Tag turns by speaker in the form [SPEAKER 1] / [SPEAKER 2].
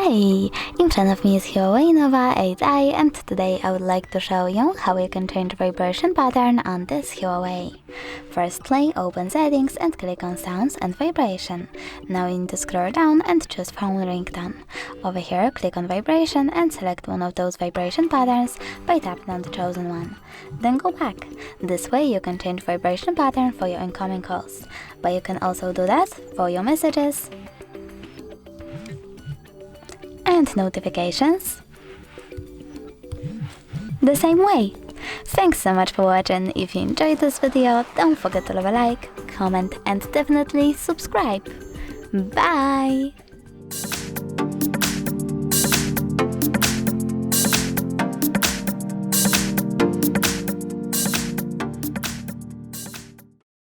[SPEAKER 1] Hi! In front of me is HUAWEI Nova 8i, and today I would like to show you how you can change vibration pattern on this HUAWEI. Firstly, open settings and click on sounds and vibration. Now you need to scroll down and choose phone ringtone. Over here, click on vibration and select one of those vibration patterns by tapping on the chosen one. Then go back. This way you can change vibration pattern for your incoming calls, but you can also do that for your messages and notifications the same way. Thanks so much for watching. If you enjoyed this video, don't forget to leave a like, comment and definitely subscribe. Bye!